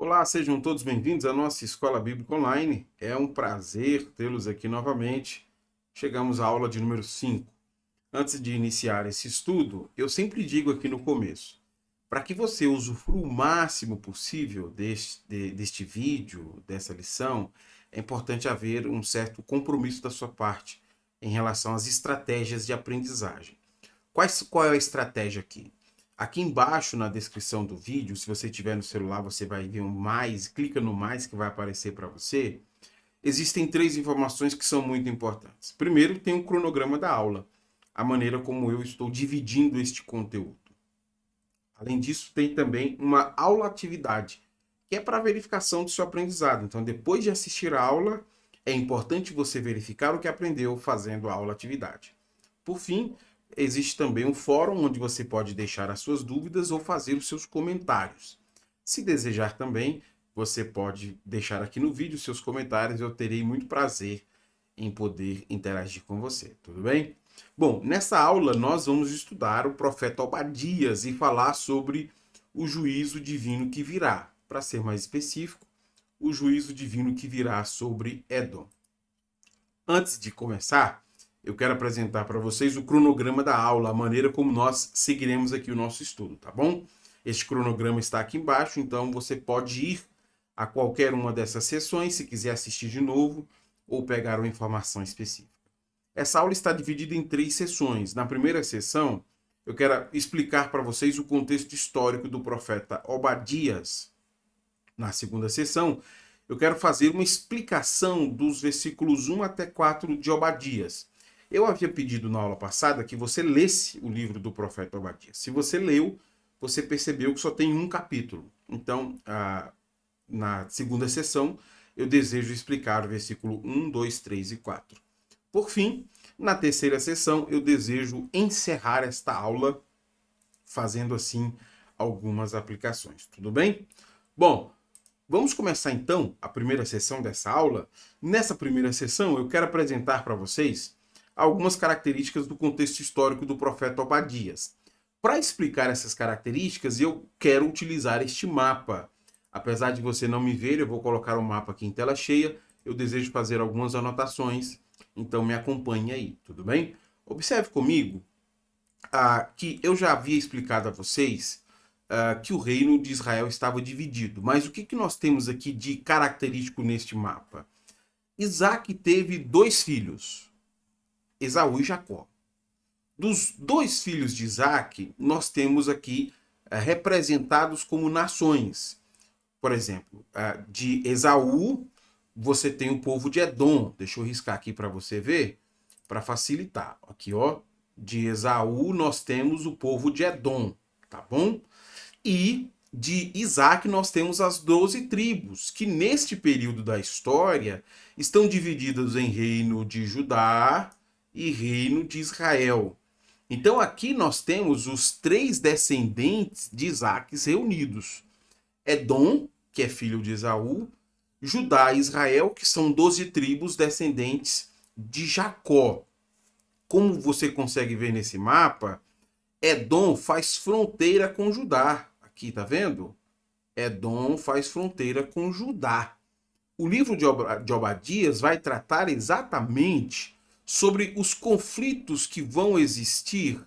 Olá, sejam todos bem-vindos à nossa Escola Bíblica Online. É um prazer tê-los aqui novamente. Chegamos à aula de número 5. Antes de iniciar esse estudo, eu sempre digo aqui no começo, para que você usufrua o máximo possível deste vídeo, dessa lição, é importante haver um certo compromisso da sua parte em relação às estratégias de aprendizagem. Qual é a estratégia aqui? Aqui embaixo na descrição do vídeo, se você tiver no celular, você vai ver um mais, clica no mais que vai aparecer para você. Existem três informações que são muito importantes. Primeiro, tem um cronograma da aula, a maneira como eu estou dividindo este conteúdo. Além disso, tem também uma aula-atividade, que é para verificação do seu aprendizado. Então, depois de assistir a aula, é importante você verificar o que aprendeu fazendo a aula-atividade. Por fim, existe também um fórum onde você pode deixar as suas dúvidas ou fazer os seus comentários. Se desejar também, você pode deixar aqui no vídeo seus comentários, eu terei muito prazer em poder interagir com você, tudo bem? Bom, nessa aula nós vamos estudar o profeta Obadias e falar sobre o juízo divino que virá. Para ser mais específico, o juízo divino que virá sobre Edom. Antes de começar, eu quero apresentar para vocês o cronograma da aula, a maneira como nós seguiremos aqui o nosso estudo, tá bom? Este cronograma está aqui embaixo, então você pode ir a qualquer uma dessas sessões, se quiser assistir de novo, ou pegar uma informação específica. Essa aula está dividida em 3 sessões. Na primeira sessão, eu quero explicar para vocês o contexto histórico do profeta Obadias. Na segunda sessão, eu quero fazer uma explicação dos versículos 1 até 4 de Obadias. Eu havia pedido na aula passada que você lesse o livro do profeta Obadias. Se você leu, você percebeu que só tem um capítulo. Então, na segunda sessão, eu desejo explicar o versículo 1, 2, 3 e 4. Por fim, na terceira sessão, eu desejo encerrar esta aula fazendo assim algumas aplicações. Tudo bem? Bom, vamos começar então a primeira sessão dessa aula. Nessa primeira sessão, eu quero apresentar para vocês algumas características do contexto histórico do profeta Obadias. Para explicar essas características, eu quero utilizar este mapa. Apesar de você não me ver, eu vou colocar o mapa aqui em tela cheia. Eu desejo fazer algumas anotações, então me acompanhe aí, tudo bem? Observe comigo que eu já havia explicado a vocês que o reino de Israel estava dividido. Mas o que nós temos aqui de característico neste mapa? Isaac teve 2 filhos, Esaú e Jacó. Dos 2 filhos de Isaac, nós temos aqui representados como nações. Por exemplo, de Esaú, você tem o povo de Edom. Deixa eu riscar aqui para você ver, para facilitar. Aqui, ó, de Esaú nós temos o povo de Edom, tá bom? E de Isaac nós temos as 12 tribos, que neste período da história estão divididas em reino de Judá e reino de Israel. Então aqui nós temos os 3 descendentes de Isaac reunidos. Edom, que é filho de Esaú, Judá e Israel, que são 12 tribos descendentes de Jacó. Como você consegue ver nesse mapa, Edom faz fronteira com Judá. Aqui, tá vendo? Edom faz fronteira com Judá. O livro de Obadias vai tratar exatamente sobre os conflitos que vão existir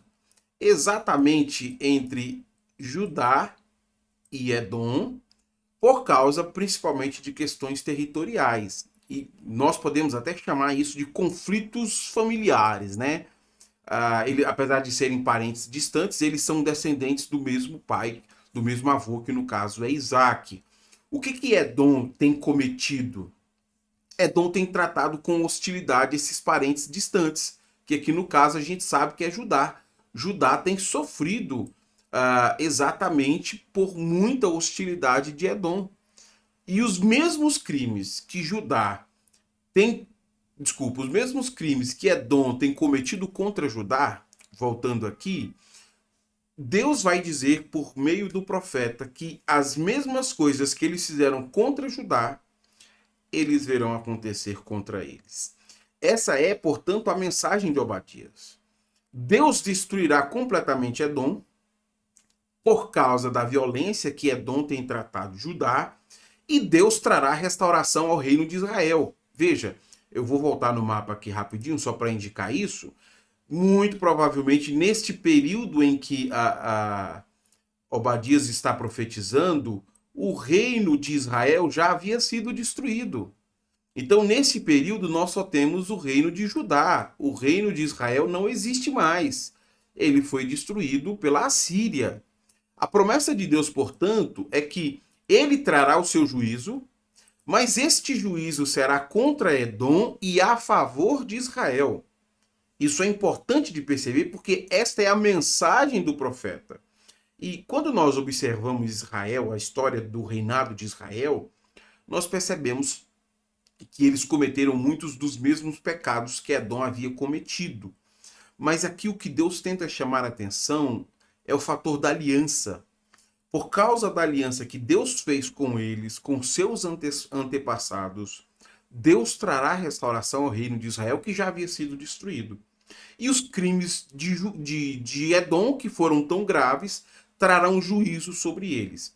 exatamente entre Judá e Edom, por causa principalmente de questões territoriais. E nós podemos até chamar isso de conflitos familiares, né? Apesar de serem parentes distantes, eles são descendentes do mesmo pai, do mesmo avô, que no caso é Isaac. O que Edom tem cometido? Edom tem tratado com hostilidade esses parentes distantes, que aqui no caso a gente sabe que é Judá. Judá tem sofrido exatamente por muita hostilidade de Edom. E os mesmos crimes que Judá tem, os mesmos crimes que Edom tem cometido contra Judá, voltando aqui, Deus vai dizer por meio do profeta que as mesmas coisas que eles fizeram contra Judá, eles verão acontecer contra eles. Essa é, portanto, a mensagem de Obadias. Deus destruirá completamente Edom, por causa da violência que Edom tem tratado Judá, e Deus trará restauração ao reino de Israel. Veja, eu vou voltar no mapa aqui rapidinho, só para indicar isso. Muito provavelmente, neste período em que a Obadias está profetizando, o reino de Israel já havia sido destruído. Então, nesse período, nós só temos o reino de Judá. O reino de Israel não existe mais. Ele foi destruído pela Assíria. A promessa de Deus, portanto, é que ele trará o seu juízo, mas este juízo será contra Edom e a favor de Israel. Isso é importante de perceber porque esta é a mensagem do profeta. E quando nós observamos Israel, a história do reinado de Israel, nós percebemos que eles cometeram muitos dos mesmos pecados que Edom havia cometido. Mas aqui o que Deus tenta chamar a atenção é o fator da aliança. Por causa da aliança que Deus fez com eles, com seus antepassados, Deus trará restauração ao reino de Israel que já havia sido destruído. E os crimes de Edom, que foram tão graves, trarão juízo sobre eles.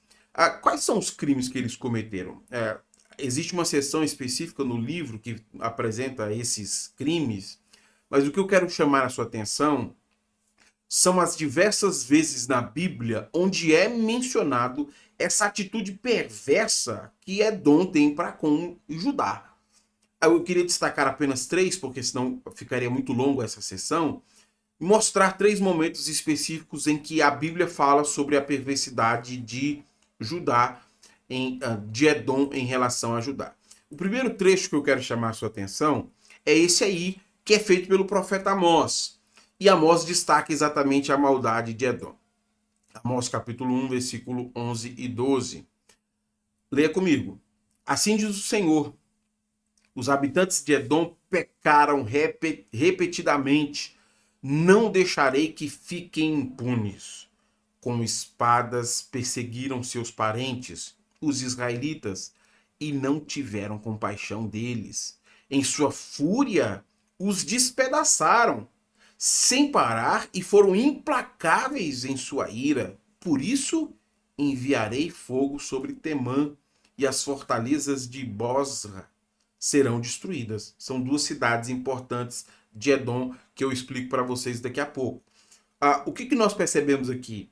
Quais são os crimes que eles cometeram? Existe uma seção específica no livro que apresenta esses crimes, mas o que eu quero chamar a sua atenção são as diversas vezes na Bíblia onde é mencionado essa atitude perversa que Edom tem para com Judá. Eu queria destacar apenas 3, porque senão ficaria muito longo essa sessão, mostrar 3 momentos específicos em que a Bíblia fala sobre a perversidade de Judá, de Edom em relação a Judá. O primeiro trecho que eu quero chamar a sua atenção é esse aí, que é feito pelo profeta Amós. E Amós destaca exatamente a maldade de Edom. Amós capítulo 1, versículo 11 e 12. Leia comigo. Assim diz o Senhor: os habitantes de Edom pecaram repetidamente. Não deixarei que fiquem impunes. Com espadas perseguiram seus parentes, os israelitas, e não tiveram compaixão deles. Em sua fúria, os despedaçaram, sem parar, e foram implacáveis em sua ira. Por isso, enviarei fogo sobre Temã, e as fortalezas de Bosra serão destruídas. São 2 cidades importantes de Edom que eu explico para vocês daqui a pouco. O que nós percebemos aqui?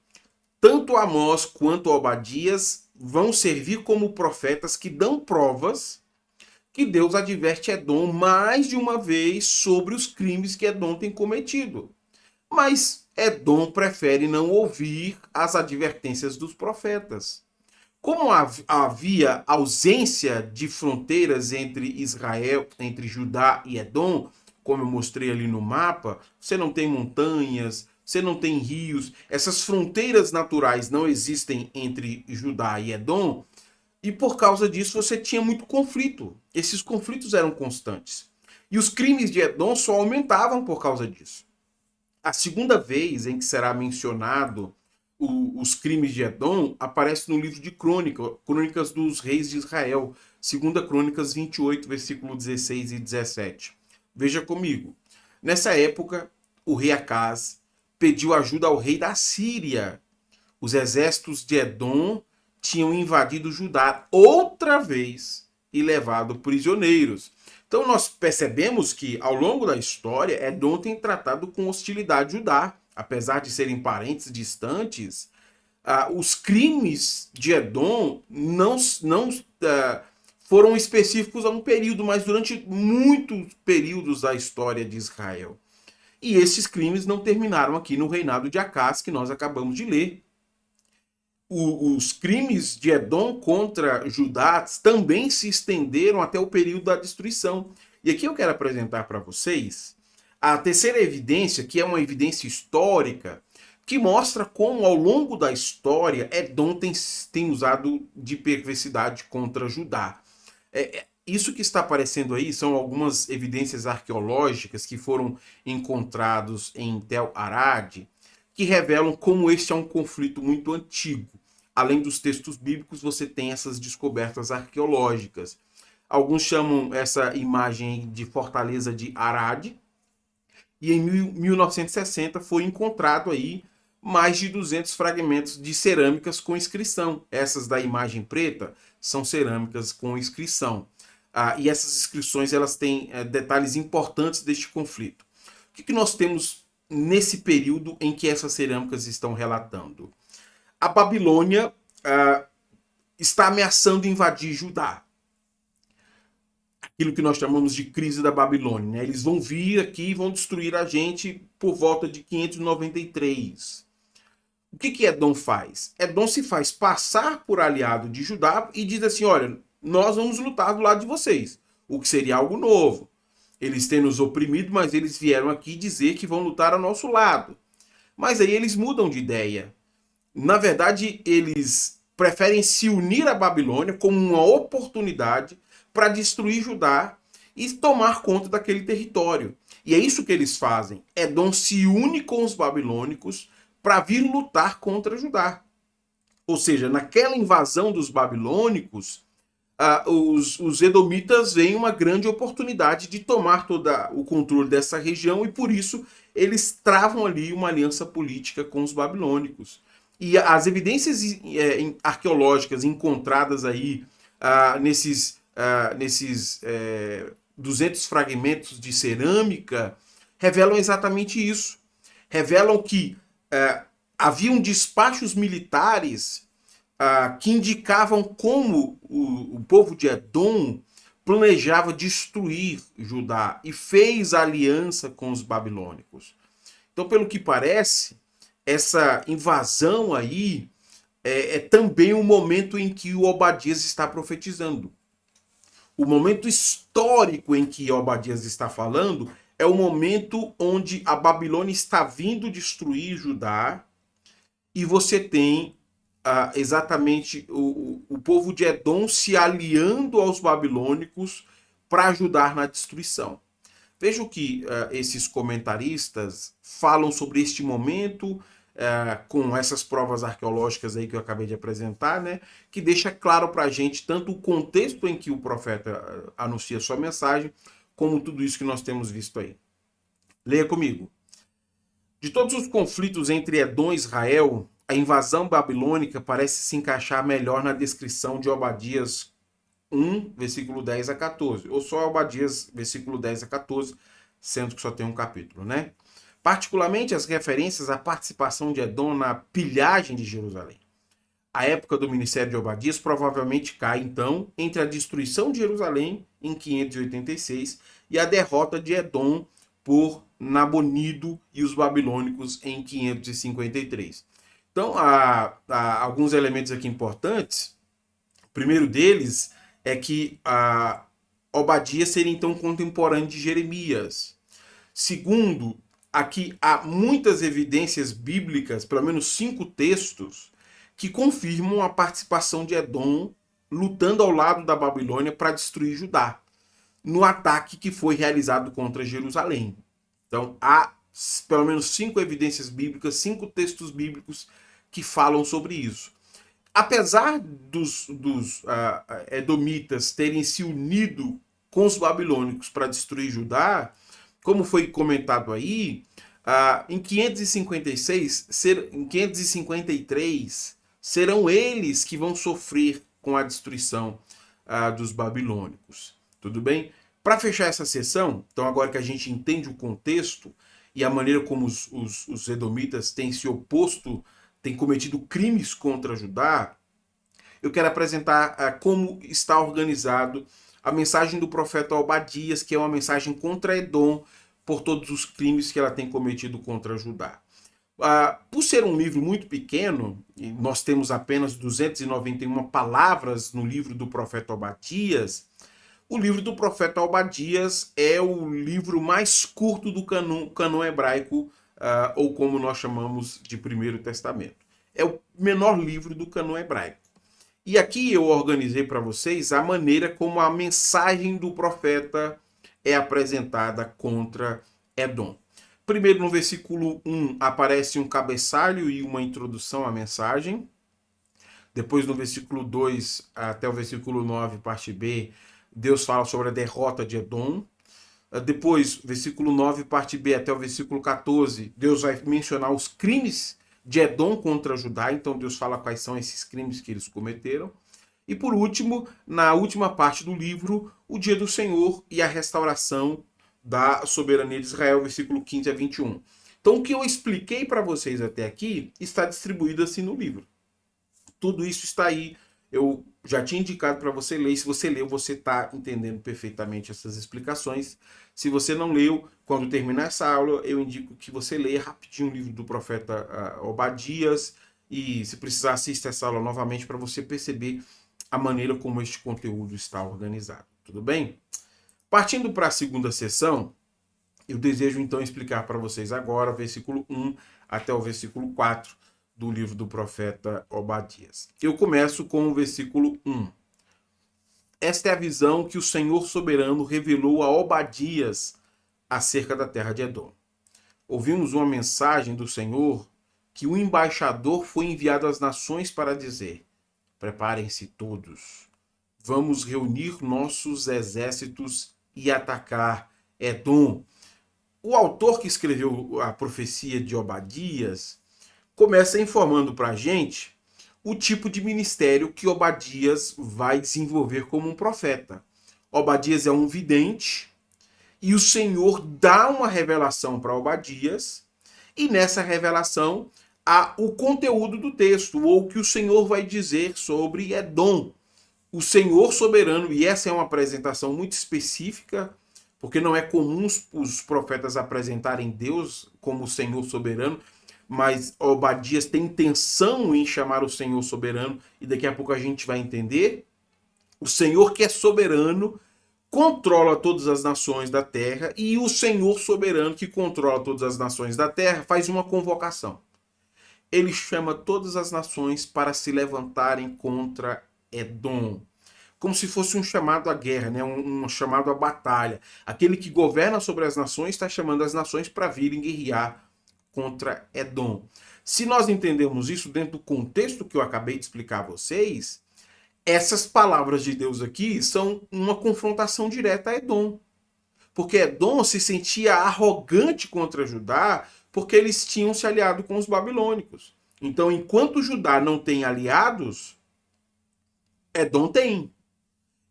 Tanto Amós quanto Obadias vão servir como profetas que dão provas que Deus adverte Edom mais de uma vez sobre os crimes que Edom tem cometido. Mas Edom prefere não ouvir as advertências dos profetas. Como havia ausência de fronteiras entre Israel, entre Judá e Edom, como eu mostrei ali no mapa, você não tem montanhas, você não tem rios, essas fronteiras naturais não existem entre Judá e Edom, e por causa disso você tinha muito conflito. Esses conflitos eram constantes. E os crimes de Edom só aumentavam por causa disso. A segunda vez em que será mencionado os crimes de Edom aparece no livro de Crônicas dos Reis de Israel, 2 Crônicas 28, versículo 16 e 17. Veja comigo. Nessa época, o rei Acaz pediu ajuda ao rei da Síria. Os exércitos de Edom tinham invadido Judá outra vez e levado prisioneiros. Então nós percebemos que ao longo da história Edom tem tratado com hostilidade Judá. Apesar de serem parentes distantes, os crimes de Edom não foram específicos a um período, mas durante muitos períodos da história de Israel. E esses crimes não terminaram aqui no reinado de Acaz, que nós acabamos de ler. Os crimes de Edom contra Judá também se estenderam até o período da destruição. E aqui eu quero apresentar para vocês a terceira evidência, que é uma evidência histórica, que mostra como ao longo da história Edom tem usado de perversidade contra Judá. Isso que está aparecendo aí são algumas evidências arqueológicas que foram encontrados em Tel Arad, que revelam como este é um conflito muito antigo. Além dos textos bíblicos, você tem essas descobertas arqueológicas. Alguns chamam essa imagem de Fortaleza de Arad, e em 1960 foi encontrado aí mais de 200 fragmentos de cerâmicas com inscrição. Essas da imagem preta são cerâmicas com inscrição. E essas inscrições elas têm detalhes importantes deste conflito. O que nós temos nesse período em que essas cerâmicas estão relatando? A Babilônia está ameaçando invadir Judá. Aquilo que nós chamamos de crise da Babilônia, né? Eles vão vir aqui e vão destruir a gente por volta de 593. O que Edom faz? Edom se faz passar por aliado de Judá e diz assim, olha, nós vamos lutar do lado de vocês, o que seria algo novo. Eles têm nos oprimido, mas eles vieram aqui dizer que vão lutar ao nosso lado. Mas aí eles mudam de ideia. Na verdade, eles preferem se unir à Babilônia como uma oportunidade para destruir Judá e tomar conta daquele território. E é isso que eles fazem. Edom se une com os babilônicos para vir lutar contra Judá. Ou seja, naquela invasão dos babilônicos, os edomitas veem uma grande oportunidade de tomar todo o controle dessa região e por isso eles travam ali uma aliança política com os babilônicos. E as evidências arqueológicas encontradas aí nesses 200 fragmentos de cerâmica revelam exatamente isso. Revelam que haviam despachos militares que indicavam como o povo de Edom planejava destruir Judá e fez aliança com os babilônicos. Então, pelo que parece, essa invasão aí é também o momento em que o Obadias está profetizando. O momento histórico em que Obadias está falando é o momento onde a Babilônia está vindo destruir Judá e você tem exatamente o povo de Edom se aliando aos babilônicos para ajudar na destruição. Veja o que esses comentaristas falam sobre este momento com essas provas arqueológicas aí que eu acabei de apresentar, né, que deixa claro para a gente tanto o contexto em que o profeta anuncia sua mensagem, como tudo isso que nós temos visto aí. Leia comigo. De todos os conflitos entre Edom e Israel, a invasão babilônica parece se encaixar melhor na descrição de Obadias 1, versículo 10 a 14, ou só Obadias, versículo 10 a 14, sendo que só tem um capítulo, né? Particularmente as referências à participação de Edom na pilhagem de Jerusalém. A época do ministério de Obadias provavelmente cai, então, entre a destruição de Jerusalém, em 586, e a derrota de Edom por Nabonido e os babilônicos em 553. Então, há alguns elementos aqui importantes. O primeiro deles é que Obadias seria, então, contemporâneo de Jeremias. Segundo, aqui há muitas evidências bíblicas, pelo menos 5 textos, que confirmam a participação de Edom lutando ao lado da Babilônia para destruir Judá, no ataque que foi realizado contra Jerusalém. Então, há pelo menos 5 evidências bíblicas, 5 textos bíblicos que falam sobre isso. Apesar dos edomitas terem se unido com os babilônicos para destruir Judá, como foi comentado aí, em 553, serão eles que vão sofrer com a destruição dos babilônicos. Tudo bem? Para fechar essa sessão, então agora que a gente entende o contexto e a maneira como os edomitas têm se oposto, têm cometido crimes contra Judá, eu quero apresentar como está organizado a mensagem do profeta Obadias, que é uma mensagem contra Edom por todos os crimes que ela tem cometido contra Judá. Por ser um livro muito pequeno, e nós temos apenas 291 palavras no livro do profeta Obadias, o livro do profeta Obadias é o livro mais curto do cânon hebraico, ou como nós chamamos de Primeiro Testamento. É o menor livro do cânon hebraico. E aqui eu organizei para vocês a maneira como a mensagem do profeta é apresentada contra Edom. Primeiro, no versículo 1, aparece um cabeçalho e uma introdução à mensagem. Depois, no versículo 2 até o versículo 9, parte B, Deus fala sobre a derrota de Edom. Depois, versículo 9, parte B, até o versículo 14, Deus vai mencionar os crimes de Edom contra Judá. Então, Deus fala quais são esses crimes que eles cometeram. E por último, na última parte do livro, o dia do Senhor e a restauração da soberania de Israel, versículo 15 a 21. Então, o que eu expliquei para vocês até aqui está distribuído assim no livro. Tudo isso está aí. Eu já tinha indicado para você ler. Se você leu, você está entendendo perfeitamente essas explicações. Se você não leu, quando terminar essa aula, eu indico que você leia rapidinho o livro do profeta Obadias. E se precisar, assista essa aula novamente para você perceber a maneira como este conteúdo está organizado. Tudo bem? Partindo para a segunda sessão, eu desejo então explicar para vocês agora, versículo 1 até o versículo 4 do livro do profeta Obadias. Eu começo com o versículo 1. Esta é a visão que o Senhor soberano revelou a Obadias acerca da terra de Edom. Ouvimos uma mensagem do Senhor que o embaixador foi enviado às nações para dizer: preparem-se todos, vamos reunir nossos exércitos e atacar Edom. O autor que escreveu a profecia de Obadias começa informando para a gente o tipo de ministério que Obadias vai desenvolver como um profeta. Obadias é um vidente e o Senhor dá uma revelação para Obadias, e nessa revelação há o conteúdo do texto, ou o que o Senhor vai dizer sobre Edom. O Senhor soberano, e essa é uma apresentação muito específica, porque não é comum os profetas apresentarem Deus como o Senhor soberano, mas Obadias tem intenção em chamar o Senhor soberano, e daqui a pouco a gente vai entender. O Senhor que é soberano controla todas as nações da terra, e o Senhor soberano que controla todas as nações da terra faz uma convocação. Ele chama todas as nações para se levantarem contra Edom. Como se fosse um chamado à guerra, né? um chamado à batalha. Aquele que governa sobre as nações está chamando as nações para virem guerrear contra Edom. Se nós entendemos isso dentro do contexto que eu acabei de explicar a vocês, essas palavras de Deus aqui são uma confrontação direta a Edom. Porque Edom se sentia arrogante contra Judá porque eles tinham se aliado com os babilônicos. Então, enquanto Judá não tem aliados, Edom tem.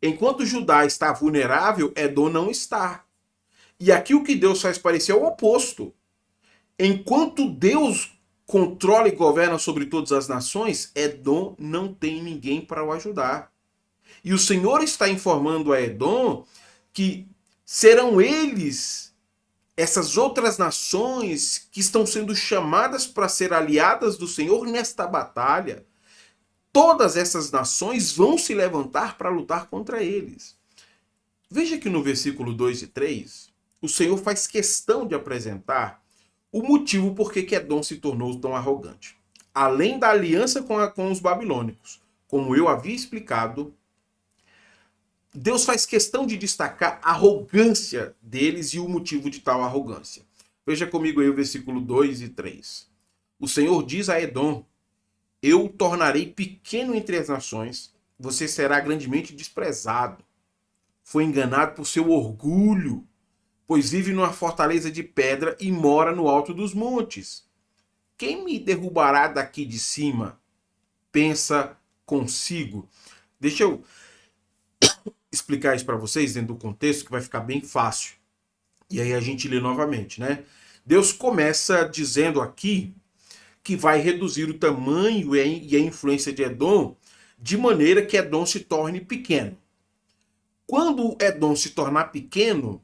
Enquanto Judá está vulnerável, Edom não está. E aqui o que Deus faz parecer é o oposto. Enquanto Deus controla e governa sobre todas as nações, Edom não tem ninguém para o ajudar. E o Senhor está informando a Edom que serão eles, essas outras nações que estão sendo chamadas para ser aliadas do Senhor nesta batalha. Todas essas nações vão se levantar para lutar contra eles. Veja que no versículo 2 e 3, o Senhor faz questão de apresentar o motivo por que Edom se tornou tão arrogante. Além da aliança com os babilônicos, como eu havia explicado, Deus faz questão de destacar a arrogância deles e o motivo de tal arrogância. Veja comigo aí o versículo 2 e 3. O Senhor diz a Edom: eu o tornarei pequeno entre as nações, você será grandemente desprezado. Foi enganado por seu orgulho, pois vive numa fortaleza de pedra e mora no alto dos montes. Quem me derrubará daqui de cima? Pensa consigo. Deixa eu explicar isso para vocês dentro do contexto, que vai ficar bem fácil. E aí a gente lê novamente, né? Deus começa dizendo aqui que vai reduzir o tamanho e a influência de Edom de maneira que Edom se torne pequeno. Quando Edom se tornar pequeno,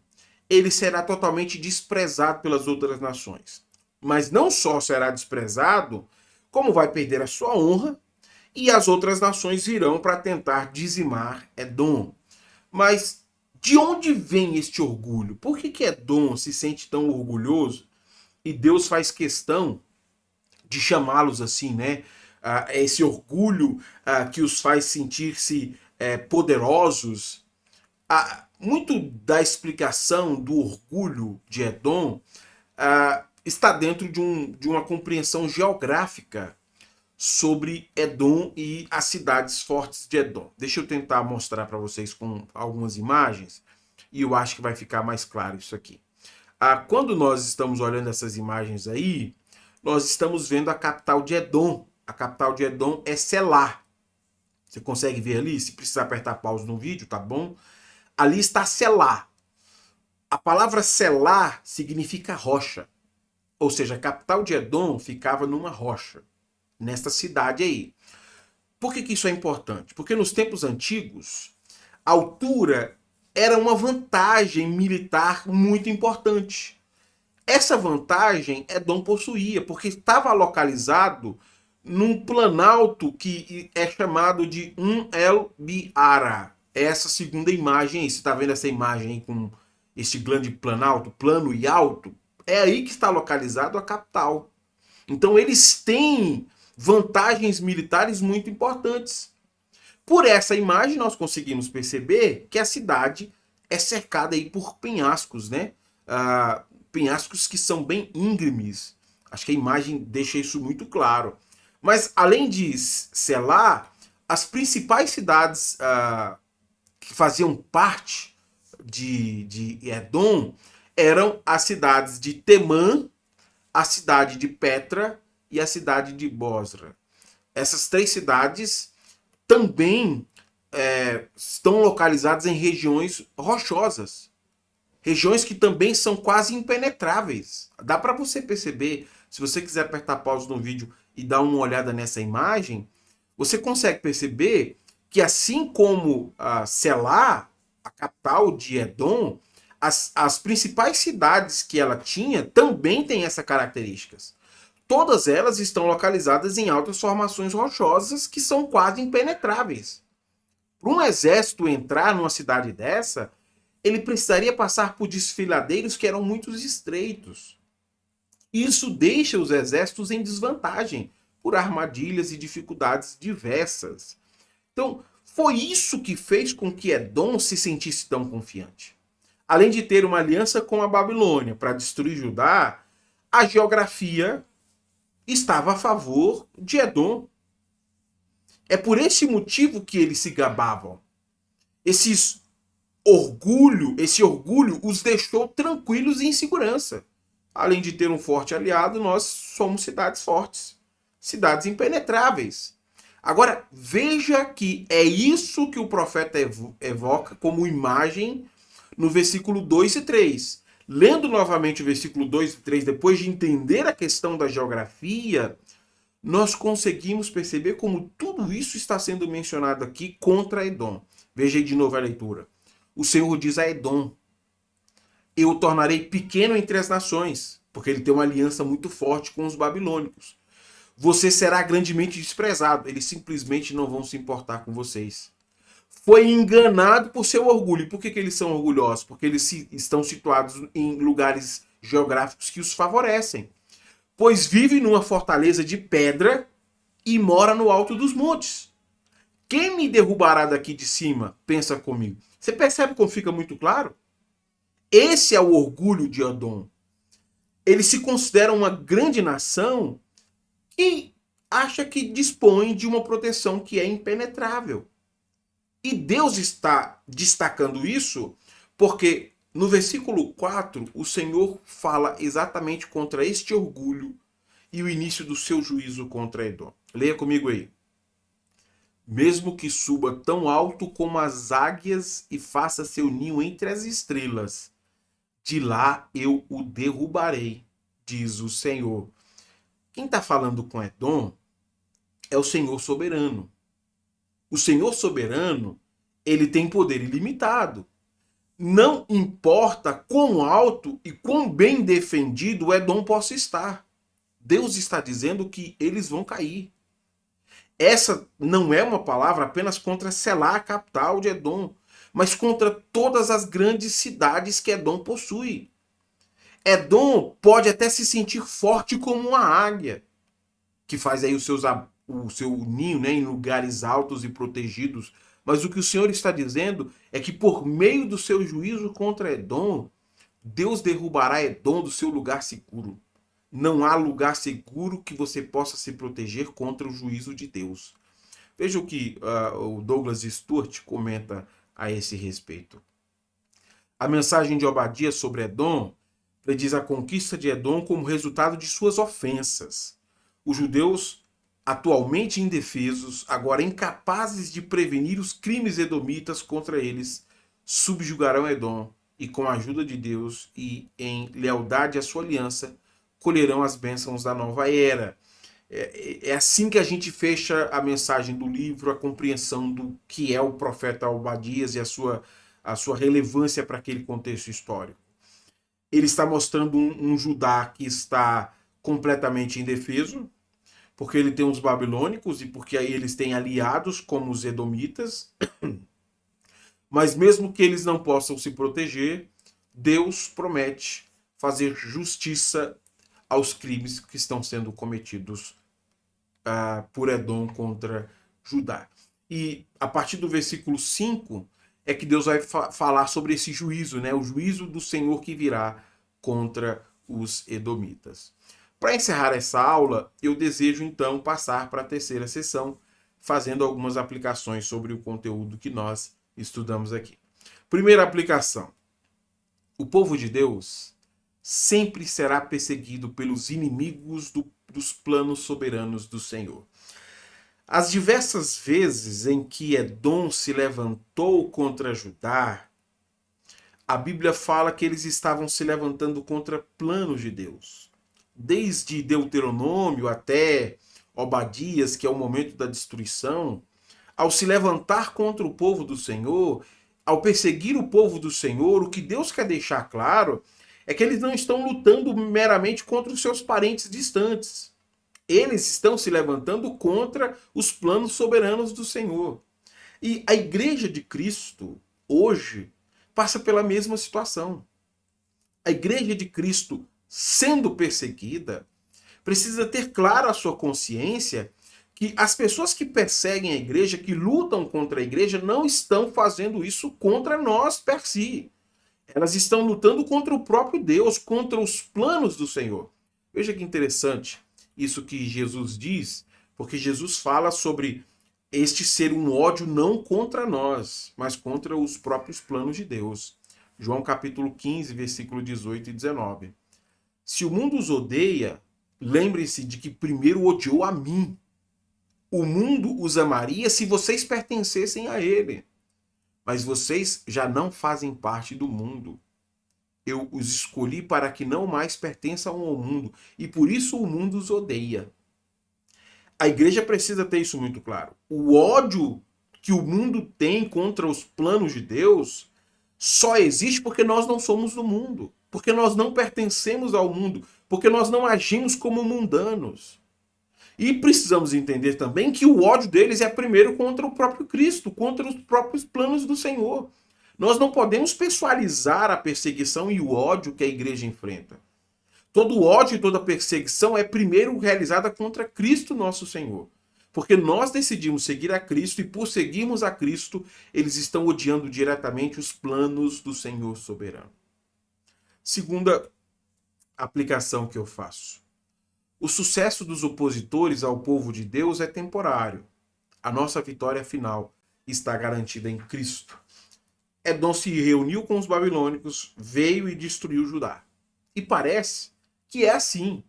ele será totalmente desprezado pelas outras nações. Mas não só será desprezado, como vai perder a sua honra, e as outras nações virão para tentar dizimar Edom. Mas de onde vem este orgulho? Por que Edom se sente tão orgulhoso e Deus faz questão de chamá-los assim, né? Esse orgulho que os faz sentir-se poderosos. Muito da explicação do orgulho de Edom está dentro de uma compreensão geográfica sobre Edom e as cidades fortes de Edom. Deixa eu tentar mostrar para vocês com algumas imagens e eu acho que vai ficar mais claro isso aqui. Quando nós estamos olhando essas imagens aí, nós estamos vendo a capital de Edom. A capital de Edom é Selá. Você consegue ver ali? Se precisar apertar pause no vídeo, tá bom? Ali está Selá. A palavra Selá significa rocha. Ou seja, a capital de Edom ficava numa rocha, nesta cidade aí. Por que isso é importante? Porque nos tempos antigos, a altura era uma vantagem militar muito importante. Essa vantagem Edom possuía, porque estava localizado num planalto que é chamado de El-Biara. Essa segunda imagem aí, você está vendo essa imagem aí com este grande planalto, plano e alto? É aí que está localizado a capital. Então eles têm vantagens militares muito importantes. Por essa imagem nós conseguimos perceber que a cidade é cercada aí por penhascos, né? Penhascos que são bem íngremes. Acho que a imagem deixa isso muito claro. Mas além de Selá, as principais cidades que faziam parte de Edom eram as cidades de Temã, a cidade de Petra e a cidade de Bosra. Essas três cidades também estão localizadas em regiões rochosas. Regiões que também são quase impenetráveis. Dá para você perceber, se você quiser apertar pause no vídeo e dar uma olhada nessa imagem, você consegue perceber que assim como Selá, a capital de Edom, as principais cidades que ela tinha também têm essas características. Todas elas estão localizadas em altas formações rochosas que são quase impenetráveis. Para um exército entrar numa cidade dessa, ele precisaria passar por desfiladeiros que eram muito estreitos. Isso deixa os exércitos em desvantagem por armadilhas e dificuldades diversas. Então, foi isso que fez com que Edom se sentisse tão confiante. Além de ter uma aliança com a Babilônia para destruir Judá, a geografia estava a favor de Edom. É por esse motivo que eles se gabavam. Esse orgulho os deixou tranquilos e em segurança. Além de ter um forte aliado, nós somos cidades fortes, cidades impenetráveis. Agora, veja que é isso que o profeta evoca como imagem no versículo 2 e 3. Lendo novamente o versículo 2 e 3, depois de entender a questão da geografia, nós conseguimos perceber como tudo isso está sendo mencionado aqui contra Edom. Veja aí de novo a leitura. O Senhor diz a Edom: eu o tornarei pequeno entre as nações, porque ele tem uma aliança muito forte com os babilônicos. Você será grandemente desprezado, eles simplesmente não vão se importar com vocês. Foi enganado por seu orgulho. E por que eles são orgulhosos? Porque eles estão situados em lugares geográficos que os favorecem. Pois vive numa fortaleza de pedra e mora no alto dos montes. Quem me derrubará daqui de cima? Pensa comigo. Você percebe como fica muito claro? Esse é o orgulho de Edom. Ele se considera uma grande nação que acha que dispõe de uma proteção que é impenetrável. E Deus está destacando isso porque no versículo 4 o Senhor fala exatamente contra este orgulho e o início do seu juízo contra Edom. Leia comigo aí. Mesmo que suba tão alto como as águias e faça seu ninho entre as estrelas, de lá eu o derrubarei, diz o Senhor. Quem está falando com Edom é o Senhor soberano. O Senhor soberano, ele tem poder ilimitado. Não importa quão alto e quão bem defendido o Edom possa estar. Deus está dizendo que eles vão cair. Essa não é uma palavra apenas contra Selá, a capital de Edom, mas contra todas as grandes cidades que Edom possui. Edom pode até se sentir forte como uma águia, que faz aí o seu ninho, né, em lugares altos e protegidos. Mas o que o Senhor está dizendo é que por meio do seu juízo contra Edom, Deus derrubará Edom do seu lugar seguro. Não há lugar seguro que você possa se proteger contra o juízo de Deus. Veja o que o Douglas Stuart comenta a esse respeito. A mensagem de Obadias sobre Edom prediz a conquista de Edom como resultado de suas ofensas. Os judeus atualmente indefesos, agora incapazes de prevenir os crimes edomitas contra eles, subjugarão Edom e, com a ajuda de Deus e em lealdade à sua aliança, colherão as bênçãos da nova era. É assim que a gente fecha a mensagem do livro, a compreensão do que é o profeta Obadias e a sua relevância para aquele contexto histórico. Ele está mostrando um Judá que está completamente indefeso, porque ele tem os babilônicos e porque aí eles têm aliados como os edomitas, mas mesmo que eles não possam se proteger, Deus promete fazer justiça aos crimes que estão sendo cometidos por Edom contra Judá. E a partir do versículo 5 é que Deus vai falar sobre esse juízo, né? O juízo do Senhor que virá contra os edomitas. Para encerrar essa aula, eu desejo então passar para a terceira sessão, fazendo algumas aplicações sobre o conteúdo que nós estudamos aqui. Primeira aplicação: o povo de Deus sempre será perseguido pelos inimigos dos planos soberanos do Senhor. As diversas vezes em que Edom se levantou contra Judá, a Bíblia fala que eles estavam se levantando contra planos de Deus. Desde Deuteronômio até Obadias, que é o momento da destruição, ao se levantar contra o povo do Senhor, ao perseguir o povo do Senhor, o que Deus quer deixar claro é que eles não estão lutando meramente contra os seus parentes distantes. Eles estão se levantando contra os planos soberanos do Senhor. E a Igreja de Cristo, hoje, passa pela mesma situação. A Igreja de Cristo, sendo perseguida, precisa ter claro a sua consciência que as pessoas que perseguem a igreja, que lutam contra a igreja, não estão fazendo isso contra nós per si. Elas estão lutando contra o próprio Deus, contra os planos do Senhor. Veja que interessante isso que Jesus diz, porque Jesus fala sobre este ser um ódio não contra nós, mas contra os próprios planos de Deus. João capítulo 15, versículo 18 e 19. Se o mundo os odeia, lembre-se de que primeiro odiou a mim. O mundo os amaria se vocês pertencessem a ele. Mas vocês já não fazem parte do mundo. Eu os escolhi para que não mais pertençam ao mundo, e por isso o mundo os odeia. A igreja precisa ter isso muito claro. O ódio que o mundo tem contra os planos de Deus só existe porque nós não somos do mundo, porque nós não pertencemos ao mundo, porque nós não agimos como mundanos. E precisamos entender também que o ódio deles é primeiro contra o próprio Cristo, contra os próprios planos do Senhor. Nós não podemos pessoalizar a perseguição e o ódio que a igreja enfrenta. Todo ódio e toda perseguição é primeiro realizada contra Cristo nosso Senhor. Porque nós decidimos seguir a Cristo e por seguirmos a Cristo, eles estão odiando diretamente os planos do Senhor soberano. Segunda aplicação que eu faço. O sucesso dos opositores ao povo de Deus é temporário. A nossa vitória final está garantida em Cristo. Edom se reuniu com os babilônicos, veio e destruiu Judá. E parece que é assim.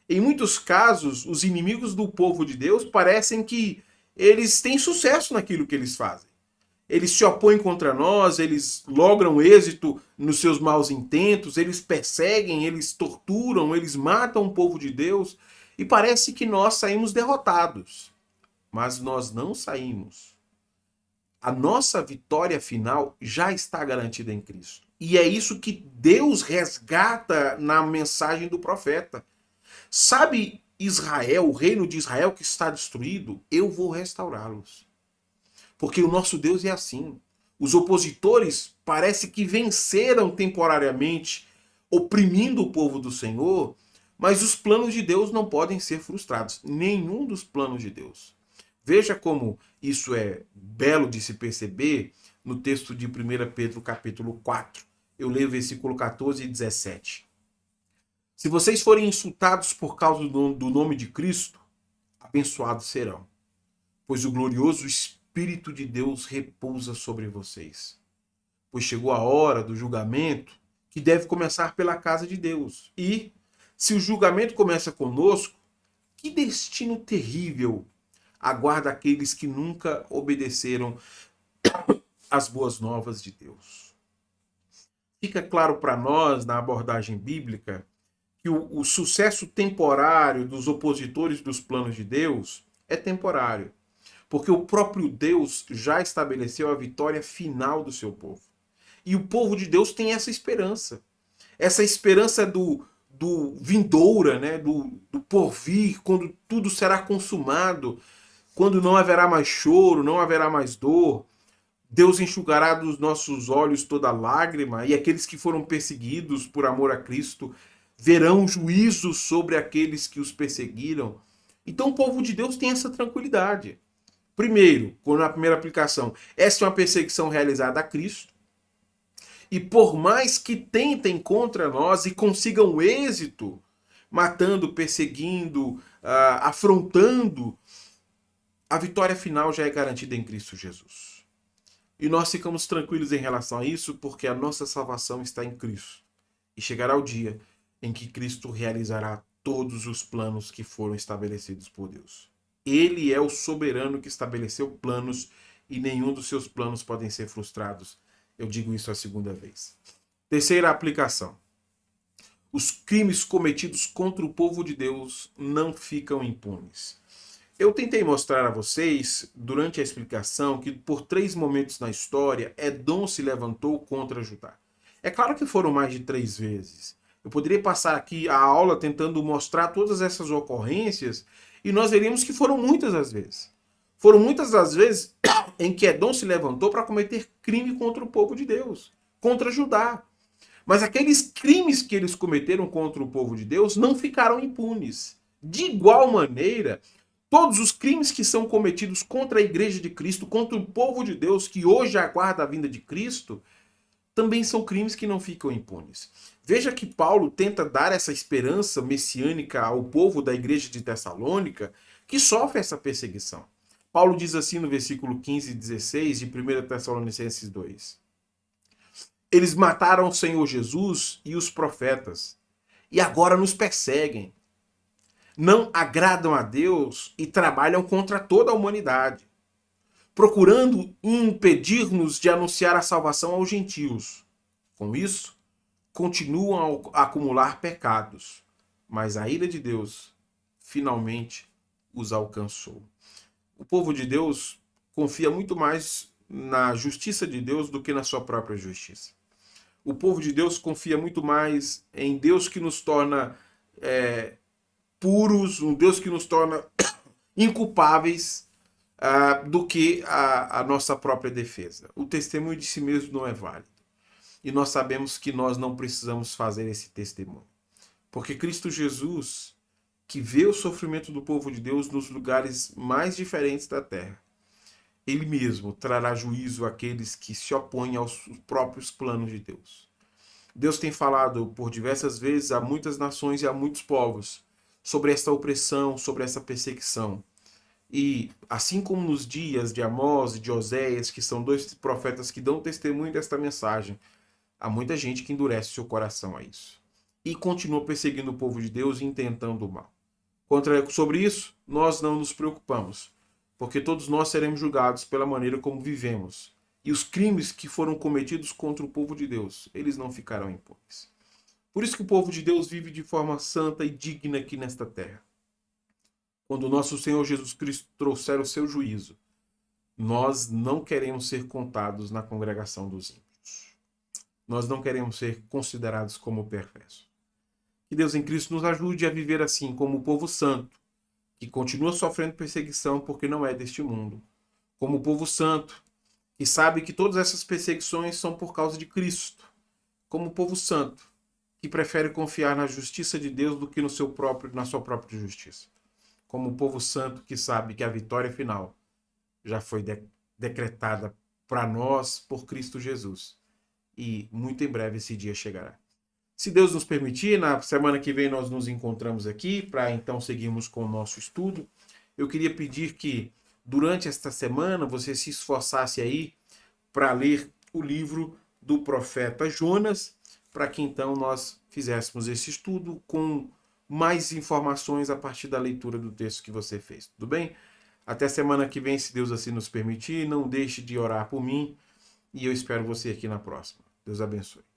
Em muitos casos, os inimigos do povo de Deus parecem que eles têm sucesso naquilo que eles fazem. Eles se opõem contra nós, eles logram êxito nos seus maus intentos, eles perseguem, eles torturam, eles matam o povo de Deus e parece que nós saímos derrotados. Mas nós não saímos. A nossa vitória final já está garantida em Cristo. E é isso que Deus resgata na mensagem do profeta. Sabe Israel, o reino de Israel que está destruído? Eu vou restaurá-los. Porque o nosso Deus é assim. Os opositores parece que venceram temporariamente, oprimindo o povo do Senhor, mas os planos de Deus não podem ser frustrados. Nenhum dos planos de Deus. Veja como isso é belo de se perceber no texto de 1 Pedro capítulo 4. Eu leio o versículo 14 e 17. Se vocês forem insultados por causa do nome de Cristo, abençoados serão, pois o glorioso Espírito de Deus repousa sobre vocês. Pois chegou a hora do julgamento que deve começar pela casa de Deus. E, se o julgamento começa conosco, Que destino terrível aguarda aqueles que nunca obedeceram às boas novas de Deus. Fica claro para nós, na abordagem bíblica, que o sucesso temporário dos opositores dos planos de Deus é temporário, porque o próprio Deus já estabeleceu a vitória final do seu povo. E o povo de Deus tem essa esperança do vindoura, né? do porvir, quando tudo será consumado, quando não haverá mais choro, não haverá mais dor. Deus enxugará dos nossos olhos toda lágrima, e aqueles que foram perseguidos por amor a Cristo verão juízo sobre aqueles que os perseguiram. Então o povo de Deus tem essa tranquilidade. Primeiro, na primeira aplicação, essa é uma perseguição realizada a Cristo. E por mais que tentem contra nós e consigam êxito, matando, perseguindo, afrontando, a vitória final já é garantida em Cristo Jesus. E nós ficamos tranquilos em relação a isso porque a nossa salvação está em Cristo. E chegará o dia em que Cristo realizará todos os planos que foram estabelecidos por Deus. Ele é o soberano que estabeleceu planos e nenhum dos seus planos podem ser frustrados. Eu digo isso a segunda vez. Terceira aplicação. Os crimes cometidos contra o povo de Deus não ficam impunes. Eu tentei mostrar a vocês, durante a explicação, que por 3 momentos na história, Edom se levantou contra Judá. É claro que foram mais de 3 vezes. Eu poderia passar aqui a aula tentando mostrar todas essas ocorrências e nós veríamos que foram muitas as vezes. Foram muitas as vezes em que Edom se levantou para cometer crime contra o povo de Deus, contra Judá. Mas aqueles crimes que eles cometeram contra o povo de Deus não ficaram impunes. De igual maneira, todos os crimes que são cometidos contra a igreja de Cristo, contra o povo de Deus que hoje aguarda a vinda de Cristo, também são crimes que não ficam impunes. Veja que Paulo tenta dar essa esperança messiânica ao povo da igreja de Tessalônica que sofre essa perseguição. Paulo diz assim no versículo 15 e 16 de 1 Tessalonicenses 2. Eles mataram o Senhor Jesus e os profetas, e agora nos perseguem. Não agradam a Deus e trabalham contra toda a humanidade, procurando impedir-nos de anunciar a salvação aos gentios. Com isso, continuam a acumular pecados, mas a ira de Deus finalmente os alcançou. O povo de Deus confia muito mais na justiça de Deus do que na sua própria justiça. O povo de Deus confia muito mais em Deus que nos torna puros, um Deus que nos torna inculpáveis, do que a nossa própria defesa. O testemunho de si mesmo não é válido. E nós sabemos que nós não precisamos fazer esse testemunho. Porque Cristo Jesus, que vê o sofrimento do povo de Deus nos lugares mais diferentes da terra, ele mesmo trará juízo àqueles que se opõem aos próprios planos de Deus. Deus tem falado por diversas vezes a muitas nações e a muitos povos sobre essa opressão, sobre essa perseguição. E assim como nos dias de Amós e de Oséias, que são 2 profetas que dão testemunho desta mensagem, há muita gente que endurece seu coração a isso. E continua perseguindo o povo de Deus e intentando o mal. Sobre isso, nós não nos preocupamos, porque todos nós seremos julgados pela maneira como vivemos. E os crimes que foram cometidos contra o povo de Deus, eles não ficarão impunes. Por isso que o povo de Deus vive de forma santa e digna aqui nesta terra. Quando o nosso Senhor Jesus Cristo trouxer o seu juízo, nós não queremos ser contados na congregação dos ímpios. Nós não queremos ser considerados como perversos. Que Deus em Cristo nos ajude a viver assim, como o povo santo, que continua sofrendo perseguição porque não é deste mundo. Como o povo santo, que sabe que todas essas perseguições são por causa de Cristo. Como o povo santo, que prefere confiar na justiça de Deus do que na sua própria justiça. Como o povo santo que sabe que a vitória final já foi decretada para nós por Cristo Jesus. E muito em breve esse dia chegará. Se Deus nos permitir, na semana que vem nós nos encontramos aqui para então seguirmos com o nosso estudo. Eu queria pedir que durante esta semana você se esforçasse aí para ler o livro do profeta Jonas, para que então nós fizéssemos esse estudo com mais informações a partir da leitura do texto que você fez. Tudo bem? Até semana que vem, se Deus assim nos permitir. Não deixe de orar por mim e eu espero você aqui na próxima. Deus abençoe.